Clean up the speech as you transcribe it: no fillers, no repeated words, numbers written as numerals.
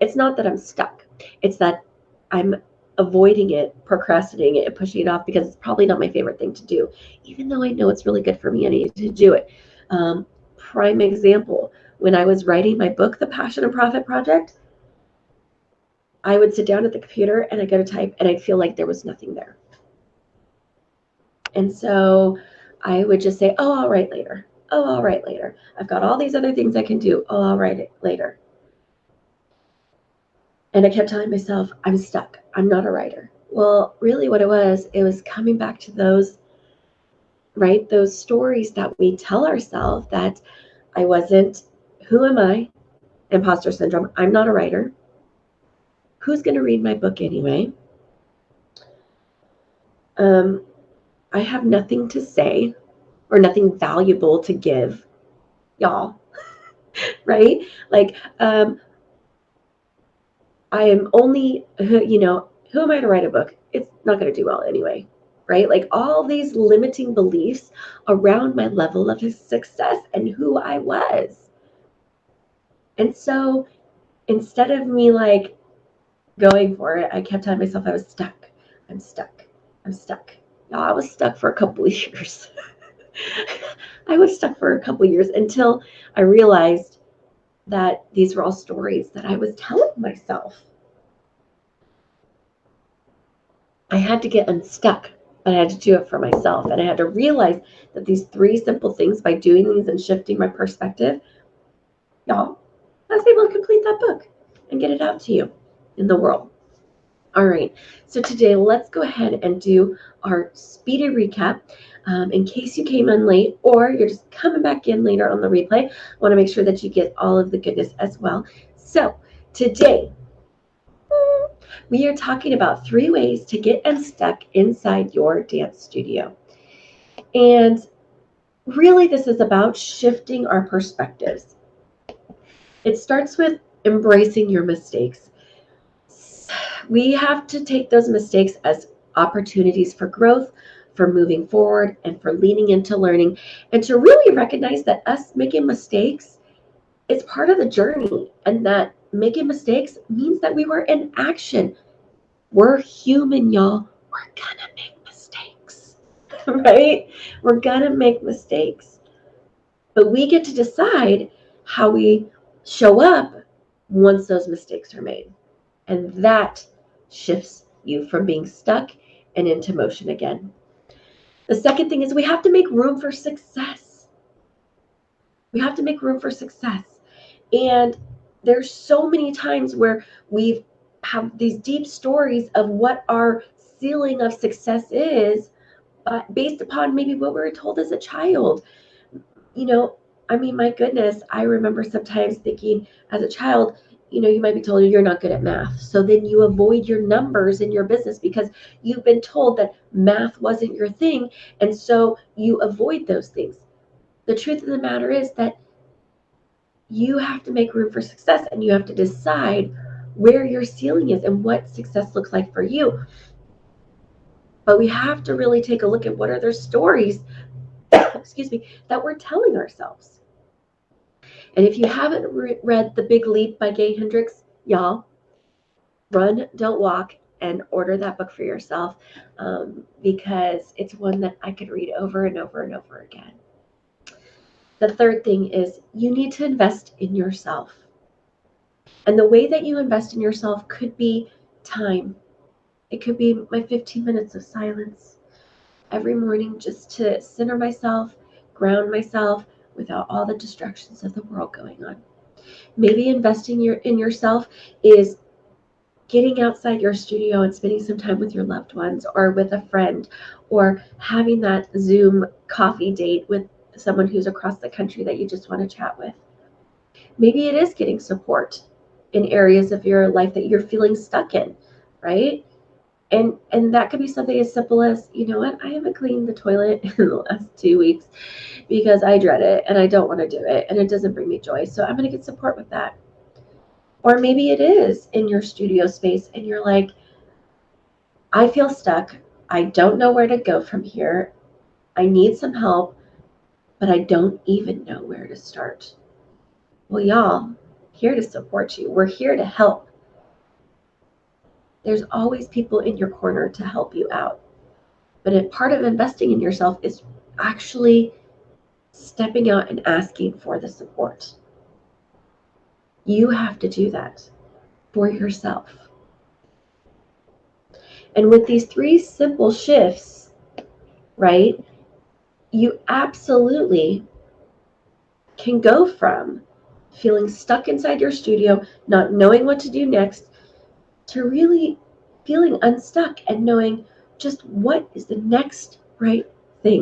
It's not that I'm stuck. It's that I'm avoiding it, procrastinating it, and pushing it off because it's probably not my favorite thing to do. Even though I know it's really good for me, I need to do it. Prime example, when I was writing my book, The Passion and Profit Project, I would sit down at the computer and I'd go to type and I'd feel like there was nothing there. And so I would just say, oh, I'll write later. Oh, I'll write later. I've got all these other things I can do. Oh, I'll write it later. And I kept telling myself, I'm stuck. I'm not a writer. Well, really what it was coming back to those, right? Those stories that we tell ourselves that I wasn't, who am I? Imposter syndrome. I'm not a writer. Who's going to read my book anyway? I have nothing to say or nothing valuable to give y'all, right? Like, I am only, who am I to write a book? It's not going to do well anyway, right? Like all these limiting beliefs around my level of success and who I was. And so instead of me like going for it, I kept telling myself I was stuck. I'm stuck. I'm stuck. Y'all, I was stuck for a couple of years. I was stuck for a couple of years until I realized that these were all stories that I was telling myself. I had to get unstuck, but I had to do it for myself. And I had to realize that these 3 simple things, by doing these and shifting my perspective, y'all, I was able to complete that book and get it out to you in the world. All right, so today let's go ahead and do our speedy recap. In case you came in late or you're just coming back in later on the replay, I want to make sure that you get all of the goodness as well. So today, we are talking about 3 ways to get unstuck inside your dance studio. And really, this is about shifting our perspectives. It starts with embracing your mistakes. We have to take those mistakes as opportunities for growth, for moving forward, and for leaning into learning, and to really recognize that us making mistakes is part of the journey, and that making mistakes means that we were in action. We're human, y'all. We're gonna make mistakes, right? We're gonna make mistakes. But we get to decide how we show up once those mistakes are made. And that shifts you from being stuck and into motion again. The second thing is we have to make room for success. We have to make room for success. And there's so many times where we have these deep stories of what our ceiling of success is, based upon maybe what we were told as a child. My goodness, I remember sometimes thinking as a child, you might be told you're not good at math. So then you avoid your numbers in your business because you've been told that math wasn't your thing. And so you avoid those things. The truth of the matter is that you have to make room for success, and you have to decide where your ceiling is and what success looks like for you. But we have to really take a look at what are their stories, that we're telling ourselves. And if you haven't read The Big Leap by Gay Hendricks, y'all, run, don't walk, and order that book for yourself, because it's one that I could read over and over and over again. The third thing is you need to invest in yourself. And the way that you invest in yourself could be time. It could be my 15 minutes of silence every morning, just to center myself, ground myself without all the distractions of the world going on. Maybe investing in yourself is getting outside your studio and spending some time with your loved ones or with a friend, or having that Zoom coffee date with someone who's across the country that you just want to chat with. Maybe it is getting support in areas of your life that you're feeling stuck in, right? And that could be something as simple as, you know what, I haven't cleaned the toilet in the last 2 weeks because I dread it and I don't want to do it and it doesn't bring me joy. So I'm going to get support with that. Or maybe it is in your studio space and you're like, I feel stuck. I don't know where to go from here. I need some help, but I don't even know where to start. Well, y'all, here to support you. We're here to help. There's always people in your corner to help you out. But a part of investing in yourself is actually stepping out and asking for the support. You have to do that for yourself. And with these 3 simple shifts, right, you absolutely can go from feeling stuck inside your studio, not knowing what to do next, to really feeling unstuck and knowing just what is the next right thing